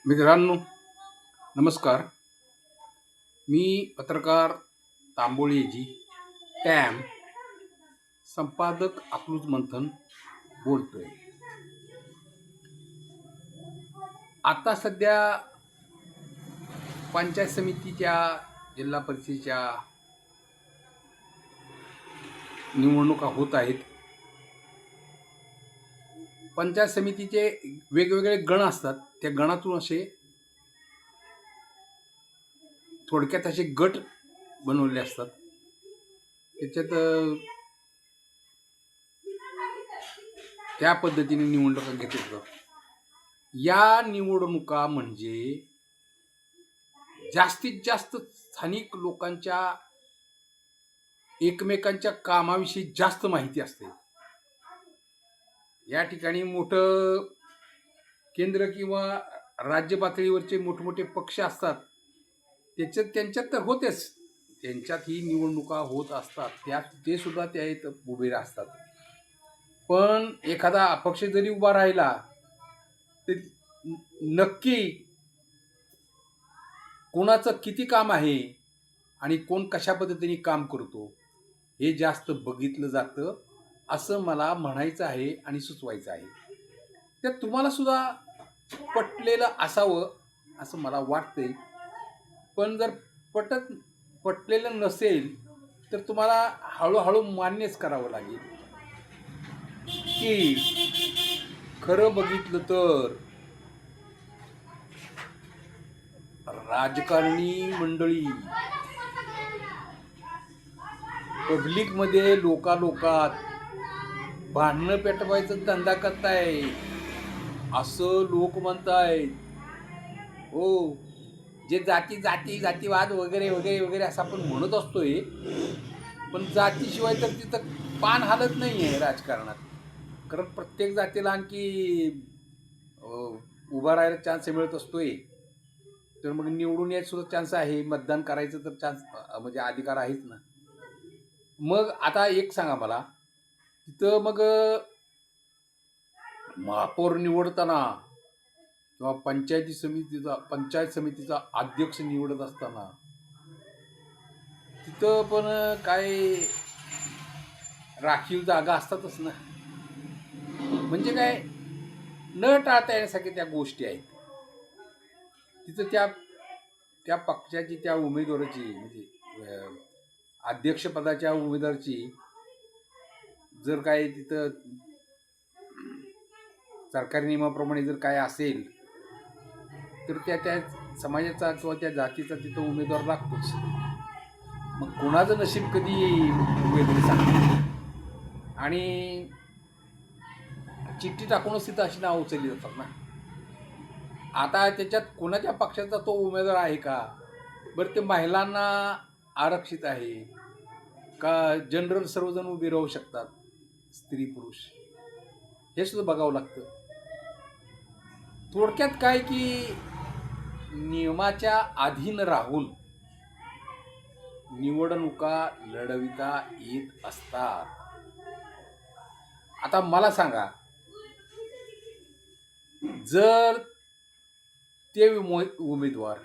मित्रांनो, नमस्कार. मी पत्रकार तांबोळेजी टॅम, संपादक अकलूज मंथन बोलतोय. आता सध्या पंचायत समितीच्या, जिल्हा परिषदेच्या निवडणुका होत आहेत. पंचायत समितीचे वेगवेगळे गण असतात. त्या गणातून असे थोडक्यात असे गट बनवले असतात. त्याच्यात त्या पद्धतीने निवडणुका घेतल्या जातात. या निवडणुका म्हणजे जास्तीत जास्त स्थानिक लोकांच्या एकमेकांच्या कामाविषयी जास्त माहिती असते. या ठिकाणी मोठं केंद्र किंवा राज्य पातळीवरचे मोठमोठे पक्ष असतात. त्यांच्यात तर होतेच, त्यांच्यात ही निवडणुका होत असतात. ते सुद्धा त्या इथं उभे असतात. पण एखादा अपक्ष जरी उभा राहिला तर नक्की कोणाचं किती काम आहे आणि कोण कशा पद्धतीने काम करतो हे जास्त बघितलं जातं, असं मला म्हणायचं आहे आणि सुचवायचं आहे. ते तुम्हाला सुद्धा पटलेलं असावं असं मला वाटतंय. पण जर पटलेलं नसेल तर तुम्हाला हळूहळू मान्यच करावं लागेल की खरं बघितलं तर राजकारणी मंडळी पब्लिकमध्ये लोकात भांडणं पेटवायचं धंदा करताय असं लोक म्हणतायत. हो, जे जातीवाद वगैरे वगैरे वगैरे असं आपण म्हणत असतोय, पण जातीशिवाय तर तिथं पान हालत नाही आहे राजकारणात. कारण प्रत्येक जातीला आणखी उभा राहायला चान्स मिळत असतोय. तर मग निवडून यायचा सुद्धा चान्स आहे, मतदान करायचं तर चान्स म्हणजे अधिकार आहेच ना. मग आता एक सांगा मला, तिथं मग महापौर निवडताना किंवा पंचायत समितीचा अध्यक्ष निवडत असताना तिथं पण काय राखीव जागा असतातच ना. म्हणजे काय न टाळता येण्यासाठी त्या गोष्टी आहेत. तिथं त्या पक्षाची, त्या उमेदवाराची, म्हणजे अध्यक्षपदाच्या उमेदवाराची जर काय तिथं सरकारी नियमाप्रमाणे जर काय असेल तर त्या समाजाचा किंवा त्या जातीचा तिथं उमेदवार लागतोच. मग कोणाचं नशीब कधी उमेदवारी सांगते. आणि चिठ्ठी टाकूनच तिथं अशी नाव उचलली जातात ना. आता त्याच्यात कोणाच्या पक्षाचा तो उमेदवार आहे का, बरं ते महिलांना आरक्षित आहे का, जनरल सर्वजण उभे राहू शकतात, स्त्री पुरुष, हे सुद्धा बघावं लागतं. थोडक्यात काय की नियमाच्या अधीन राहून निवडणुका लढविता येत असतात. आता मला सांगा, जर ते उमेदवार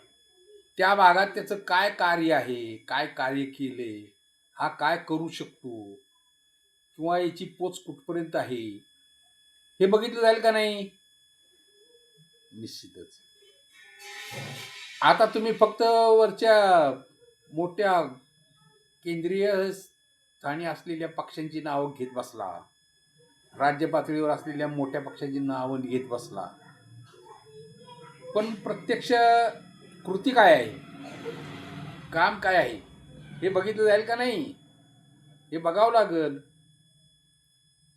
त्या भागात त्याचं काय कार्य आहे, काय कार्य केले, हा काय करू शकतो किंवा याची पोच कुठपर्यंत आहे हे बघितलं जाईल का नाही? निश्चितच. आता तुम्ही फक्त वरच्या मोठ्या केंद्रीय स्थानी असलेल्या पक्षांची नावं घेत बसला, राज्य पातळीवर असलेल्या मोठ्या पक्षांची नावं घेत बसला, पण प्रत्यक्ष कृती काय आहे, काम काय आहे हे बघितलं जाईल का नाही? हे बघावं लागेल.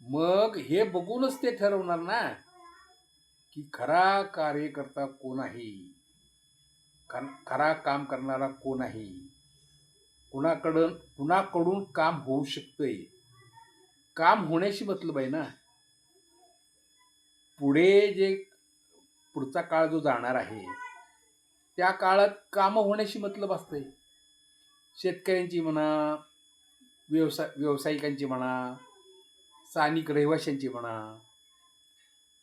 मग हे बघूनच ते ठरवणार ना की खरा कार्यकर्ता कोण आहे, खरा काम करणारा कोण आहे, कुणाकडून काम होऊ शकतंय. काम होण्याशी मतलब आहे ना. पुढचा काळ जो जाणार आहे त्या काळात कामं होण्याशी मतलब असते. शेतकऱ्यांची म्हणा, व्यावसायिकांची म्हणा, स्थानिक रहिवाशांची म्हणा,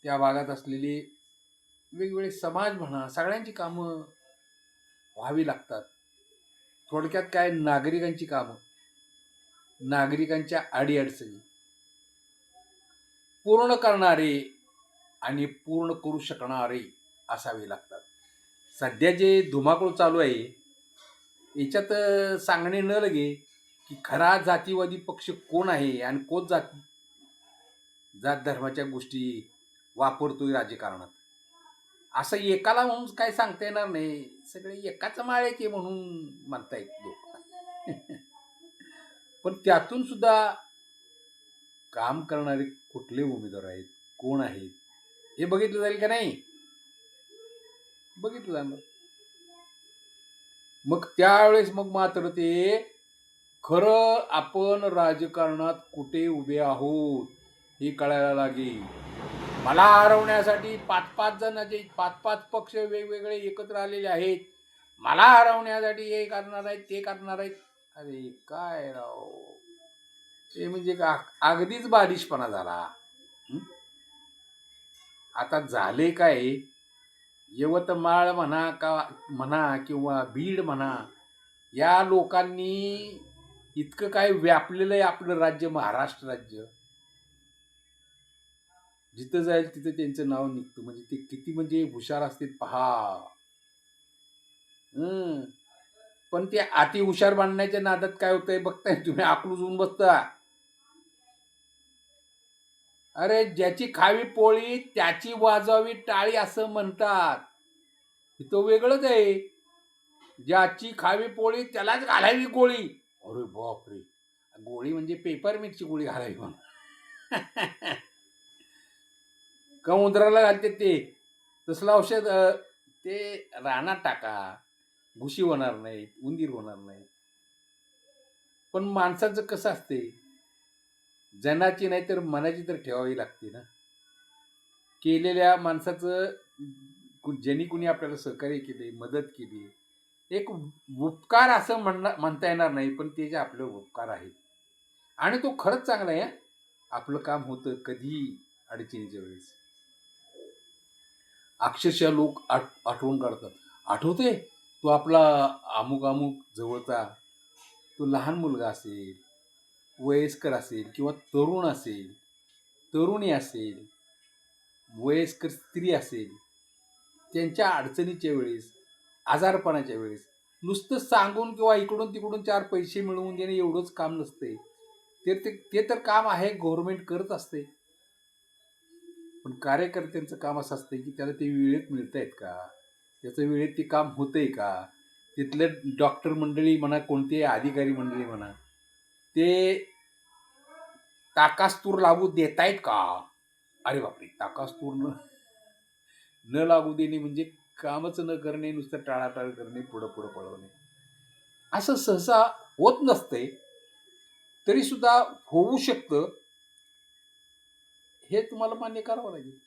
त्या भागात असलेले वेगवेगळे समाज म्हणा, सगळ्यांची कामं व्हावी लागतात. थोडक्यात काय, नागरिकांची कामं, नागरिकांच्या अडीअडचणी पूर्ण करणारे आणि पूर्ण करू शकणारे असावे लागतात. सध्या जे धुमाकूळ चालू आहे याच्यात सांगणे न लगे की खरा जातीवादी पक्ष कोण आहे आणि कोण जात धर्माच्या गोष्टी वापरतोय राजकारणात, असं एकाला म्हणून काय सांगता येणार नाही. सगळे एकाच माळ्याचे म्हणून म्हणतायत लोक. पण त्यातून सुद्धा काम करणारे कुठले उमेदवार आहेत, कोण आहेत, हे बघितलं जाईल का नाही? बघितलं जाणार. मग त्यावेळेस मग मात्र ते खरं आपण राजकारणात कुठे उभे आहोत हे कळायला लागेल. मला हरवण्यासाठी 5-5 जणांचे 5-5 पक्ष वेगवेगळे एकत्र आलेले आहेत. मला हरवण्यासाठी हे करणार आहेत, ते करणार आहेत. अरे काय राव, ते म्हणजे का अगदीच बालिशपणा झाला. आता झाले काय, यवतमाळ म्हणा किंवा बीड म्हणा, या लोकांनी इतकं काय व्यापलेलं आहे आपलं राज्य, महाराष्ट्र राज्य. जिथं जाईल तिथं त्यांचं नाव निघतं. म्हणजे ते किती म्हणजे हुशार असतील पहा. पण ते अति हुशार बनण्याच्या नादात काय होतंय बघताय तुम्ही, आकलून बसता. अरे ज्याची खावी पोळी त्याची वाजवावी टाळी असं म्हणतात. तो वेगळंच आहे. ज्याची खावी पोळी त्यालाच घालावी गोळी. अरे बापरे, गोळी म्हणजे पेपर मिरची गोळी घालावी म्हणून. का उंदराला घालते ते तसलं औषध, ते रानात टाका, घुशी होणार नाहीत, उंदीर होणार नाहीत. पण माणसाचं कसं असते, जनाची नाही तर मनाची तर ठेवावी लागते ना. केलेल्या माणसाचं, ज्यांनी कुणी आपल्याला सहकार्य केले, मदत केली, एक उपकार असं म्हणता येणार नाही, पण ते जे आपले उपकार आहेत आणि तो खरंच चांगला आहे. आपलं काम होतं कधी अडचणीच्या वेळेस. अक्षरशः लोक आठवण काढतात. आठवते तो आपला अमुक अमुक जवळचा, तो लहान मुलगा असेल, वयस्कर असेल किंवा तरुण असेल, तरुणी असेल, वयस्कर स्त्री असेल, त्यांच्या अडचणीच्या वेळेस, आजारपणाच्या वेळेस नुसतं सांगून किंवा इकडून तिकडून 4 पैसे मिळवून देणे एवढंच काम नसते. ते तर काम आहे, गव्हर्नमेंट करत असते. पण कार्यकर्त्यांचं काम असं असतं की त्याला ते वेळेत मिळत आहेत का, त्याचं वेळेत ते काम होतंय का, तिथले डॉक्टर मंडळी म्हणा, कोणते अधिकारी मंडळी म्हणा, ते ताकास्तूर लागू देत आहेत का. अरे बापरे, ताकास्तूर न लागू देणे म्हणजे कामच न करणे, नुसतं टाळाटाळ करणे, पुढं पुढं पळवणे, असं सहसा होत नसते. तरी सुद्धा होऊ शकतं, हे तुम्हाला मान्य करावं लागेल.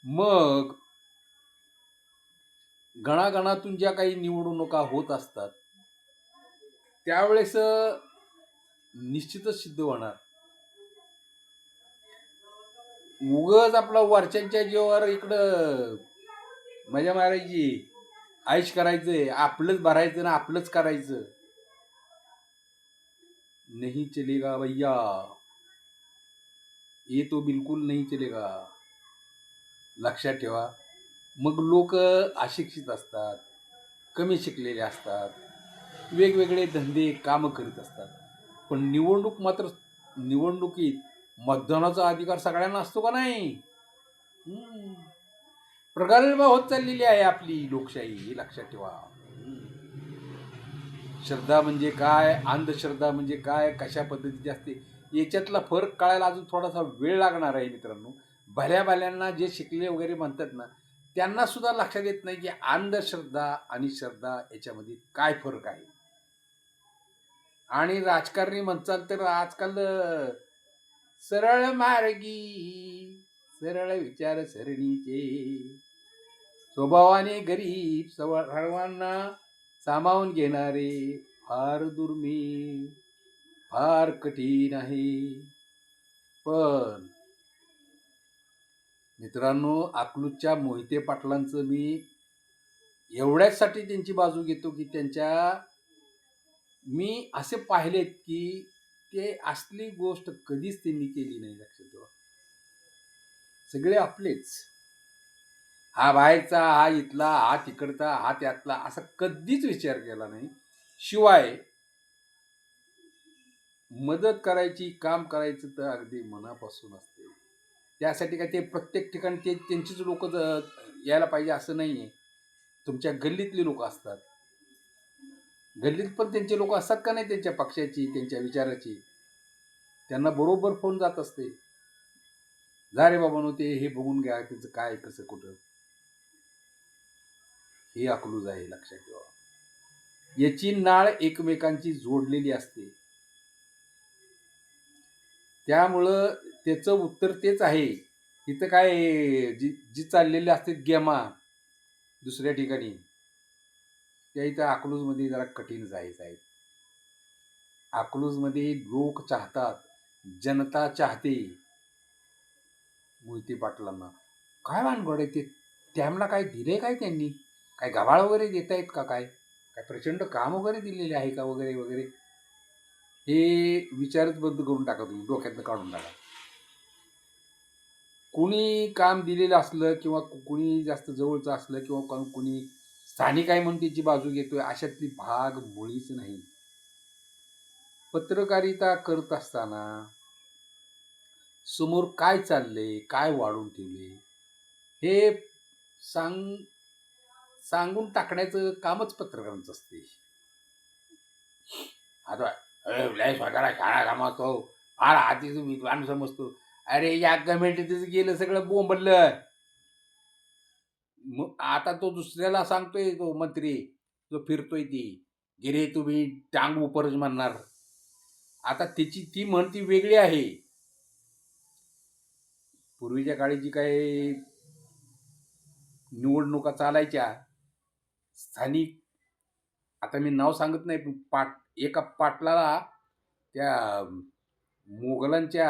मग गणागणातून ज्या काही निवडणुका होत असतात त्यावेळेस निश्चितच सिद्ध होणार. उगच आपला वरच्यांच्या जीवावर इकडं मजा मारायची, आईश करायचंय, आपलंच भरायचं ना आपलंच करायचं. नहीं चलेगा भैया, ये तो बिलकुल नहीं चलेगा. लक्षात ठेवा. मग लोक अशिक्षित असतात, कमी शिकलेले असतात, वेगवेगळे धंदे कामं करीत असतात. पण निवडणुकीत मतदानाचा अधिकार सगळ्यांना असतो का नाही. प्रगल्भ होत चाललेली आहे आपली लोकशाही, हे लक्षात ठेवा. श्रद्धा म्हणजे काय, अंधश्रद्धा म्हणजे काय, कशा पद्धतीची असते, याच्यातला फरक कळायला अजून थोडासा वेळ लागणार आहे मित्रांनो. भल्या भल्यांना जे शिकले वगैरे म्हणतात ना, त्यांना सुद्धा लक्षात येत नाही की अंधश्रद्धा आणि श्रद्धा याच्यामध्ये काय फरक आहे. आणि राजकारणी म्हणतात तर आजकाल सरळ मार्गी सरळ विचार सरणीचे, स्वभावाने गरीब सर्वांना सामावून घेणारे फार दुर्मिळ, फार कठीण आहे. पण मित्रांनो, अकलूजच्या मोहिते पाटलांचं मी एवढ्याचसाठी त्यांची बाजू घेतो की मी असे पाहिलेत की ते असली गोष्ट कधीच त्यांनी केली नाही. लक्षात ठेवा, सगळे आपलेच. हा बाहेरचा, हा इथला, हा तिकडचा, हा त्यातला, असा कधीच विचार केला नाही. शिवाय मदत करायची, काम करायचं तर अगदी मनापासून असते. त्यासाठी काय ते प्रत्येक ठिकाणी ते त्यांचीच लोक यायला पाहिजे असं नाहीये. तुमच्या गल्लीतली लोक असतात, गल्लीत पण त्यांचे लोक असतात का नाही, त्यांच्या पक्षाची, त्यांच्या विचाराची. त्यांना बरोबर फोन जात असते, जा रे बाबा नो ते हे बघून घ्या, त्याचं काय कसं कुठं. हे अकलूज आहे, लक्षात ठेवा. याची नाळ एकमेकांची जोडलेली असते. त्यामुळं त्याचं उत्तर तेच आहे. इथं काय जी चाललेली असते गेमा दुसऱ्या ठिकाणी, त्या इथं अकलूजमध्ये जरा कठीण जायचं आहे. अकलूजमध्ये लोक चाहतात, जनता चाहते मोहिते पाटलांना. काय भानगड आहे ते? त्यांना काय दिले काय त्यांनी? काय गव्हाळ वगैरे देत आहेत का? काय काय प्रचंड काम वगैरे दिलेले आहे का वगैरे वगैरे? हे विचारच बंद करून टाका, तुम्ही डोक्यातनं काढून टाका. कोणी काम दिलेलं असलं किंवा कोणी जास्त जवळचं असलं किंवा कोणी स्थानिक आहे म्हणून त्याची बाजू घेतोय, अशातली भाग मुळीच नाही. पत्रकारिता करत असताना समोर काय चाललंय, काय वाढून ठेवले, हे सांगून टाकण्याचं कामच पत्रकारांचं असते. आता लय स्वतःला शाळा कामातो, फार आधीच विद्वान समजतो. अरे या कमिटीतच गेलं सगळं बोंबडलं. मग आता तो दुसऱ्याला सांगतोय, तो मंत्री जो फिरतोय ती, गिरे तुम्ही टांग उपरच म्हणणार. आता ती म्हण ती वेगळी आहे. पूर्वीच्या काळी जी काही निवडणुका चालायच्या स्थानिक, आता मी नाव सांगत नाही, पण एका पाटलाला त्या मोगलांच्या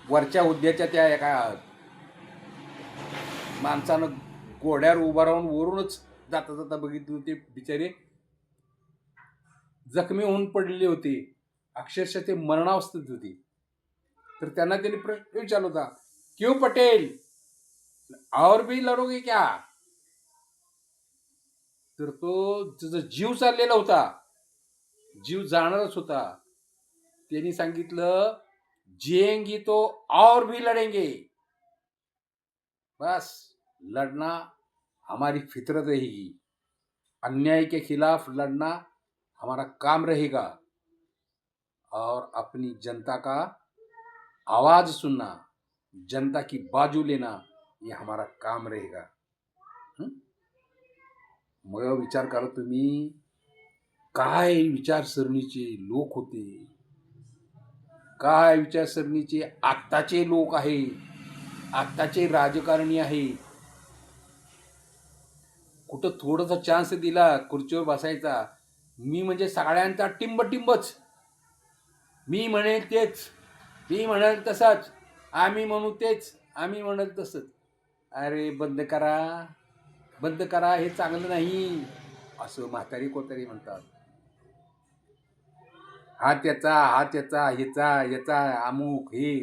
वरच्या हुद्द्याच्या त्या एका माणसानं घोड्यावर उभा राहून वरूनच जाता जाता बघितले होते, बिचारे जखमी होऊन पडलेले होते, अक्षरशः ते मरणावस्थेत होते. तर त्यांना त्यांनी प्रश्न विचारला होता, क्यों पटेल, और भी लढोगे क्या? तर तो त्याचा जीव चाललेला होता, जीव जाणारच होता. त्यांनी सांगितलं, जिएंगी तो और भी लढेंगे, बस लड़ना हमारी फितरत रहेगी, अन्याय के खिलाफ लड़ना हमारा काम रहेगा, और अपनी जनता का आवाज सुनना, जनता की बाजू लेना, ये हमारा काम रहेगा. मग विचार करा तुम्ही, काय विचारसरणीचे लोक होते, काय विचारसरणीचे आत्ताचे लोक आहेत, आत्ताचे राजकारणी आहेत. कुठं थोडासा चान्स दिला खुर्चीवर बसायचा, मी म्हणजे सगळ्यांचा टिंबच, मी म्हणेल तेच, मी म्हणेल तसंच, आम्ही म्हणू तेच, आम्ही म्हणेल तसंच. अरे बंद करा, बंद करा, हे चांगलं नाही, असं म्हातारी कोतारी म्हणतात. हा त्याचा, हा त्याचा, याचा अमुक हे.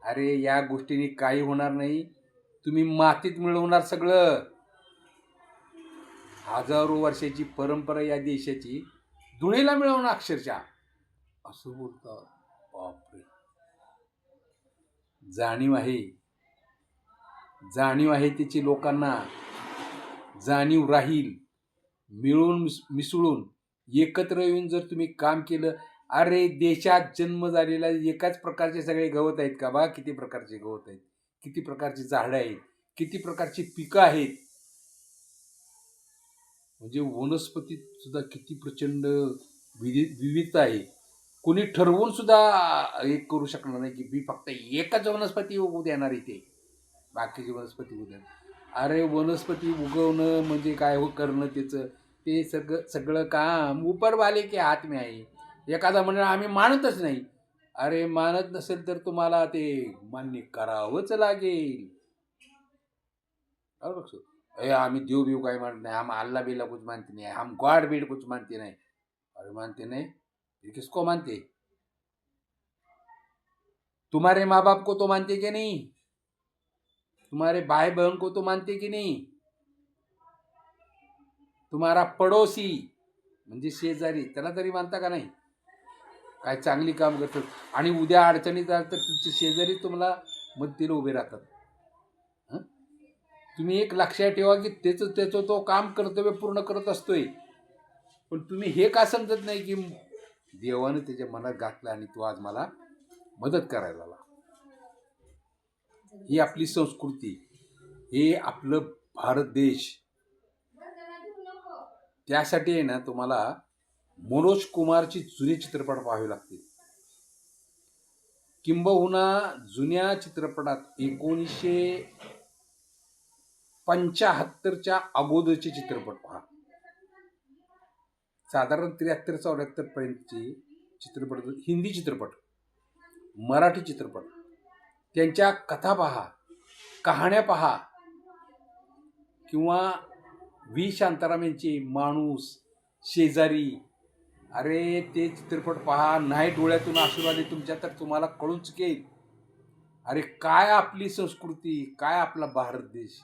अरे या गोष्टीने काही होणार नाही, तुम्ही मातीत मिळवणार सगळं. हजारो वर्षाची परंपरा या देशाची धुळीला मिळवणार अक्षरशः, असं बोलतात. बापरे, जाणीव आहे, जाणीव आहे त्याची लोकांना, जाणीव राहील. मिळून मिसळून एकत्र येऊन जर तुम्ही काम केलं, अरे देशात जन्म झालेला एकाच प्रकारचे सगळे गवत आहेत का? बा किती प्रकारचे गवत आहेत, किती प्रकारची झाडं आहेत, किती प्रकारची पिकं आहेत. म्हणजे वनस्पतीत सुद्धा किती प्रचंड विविधता आहे. कोणी ठरवून सुद्धा एक करू शकणार नाही की मी फक्त एकच वनस्पती उगवू देणार इथे, बाकीची वनस्पती उगवू देणार. अरे वनस्पती उगवणं म्हणजे काय हो करणं, त्याचं ते सगळं काम ऊपर वाले के हात में आहे. एखादा म्हणणार आम्ही मानतच नाही. अरे मानत नसेल तर तुम्हाला ते मान्य करावंच लागेल. और बघतो, ए आम्ही देव बिव काही मानत नाही, हम अल्लाह बिल्ला कुछ मानते नहीं, हम गॉड बीड कुछ मानते नहीं. अरे मानते नहीं, फिर किसको मानते? तुम्हारे माँ बाप को तो मानते कि नहीं? तुम्हारे भाई बहन को तो मानते की नहीं? तुम्हारा पडोसी म्हणजे शेजारी त्याला तरी मानता का नाही? काय चांगली काम करतात आणि उद्या अडचणीत आलं तर तुमचे शेजारी तुम्हाला मदतीला उभे राहतात. हं? तुम्ही एक लक्षात ठेवा की त्याचं तो काम कर्तव्य पूर्ण करत असतोय. पण तुम्ही हे का समजत नाही की देवानं त्याच्या मनात घातलं आणि तो आज मला मदत करायला आला. ही आपली संस्कृती, हे आपलं भारत देश. त्यासाठी आहे ना तुम्हाला मनोज कुमारची जुने चित्रपट पाहावे लागतील. किंबहुना जुन्या चित्रपटात 1975च्या अगोदरचे चित्रपट पहा. साधारण 73-74 पर्यंतचे चित्रपट, हिंदी चित्रपट, मराठी चित्रपट, त्यांच्या कथा पहा, कहाण्या पहा, किंवा व्ही शांताराम यांचे माणूस, शेजारी. अरे ते चित्रपट पहा, नाही डोळ्यातून अश्रू आले तुमच्या तर तुम्हाला कळून चुकेल. अरे काय आपली संस्कृती, काय आपला भारत देश.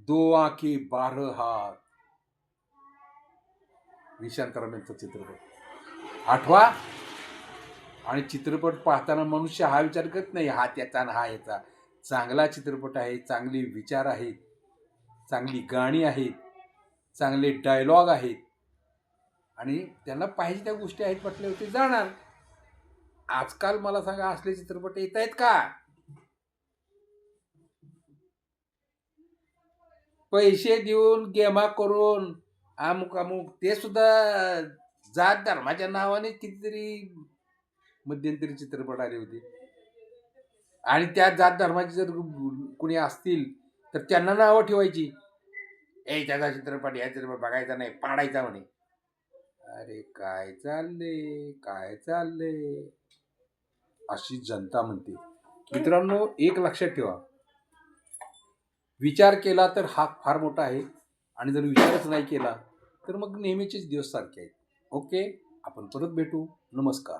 2 आंखें 12 हात, व्ही शांताराम यांचा चित्रपट आठवा. आणि चित्रपट पाहताना मनुष्य हा विचार करत नाही हा त्याचा आणि हा याचा. चांगला चित्रपट आहे, चांगले विचार आहेत, चांगली गाणी आहेत, चांगले डायलॉग आहेत आणि त्यांना पाहिजे त्या गोष्टी आहेत म्हटल्यावरती जाणार. आजकाल मला सांगा असले चित्रपट येत आहेत का? पैसे देऊन गेमा करून अमुक अमुक, ते सुद्धा जात धर्माच्या नावाने कितीतरी मध्यंतरी चित्रपट आले होते. आणि त्या जात धर्माचे जर कुणी असतील तर त्यांना नावं ठेवायची, ए त्याचा चित्रपट या चित्रपट बघायचा नाही, पाडायचा म्हणे. अरे काय चाललंय, काय चाललंय, अशी जनता म्हणते. मित्रांनो एक लक्षात ठेवा, विचार केला तर हा फार मोठा आहे आणि जर विचारच नाही केला तर मग नेहमीचेच दिवस सारखे आहेत. ओके, आपण परत भेटू. नमस्कार.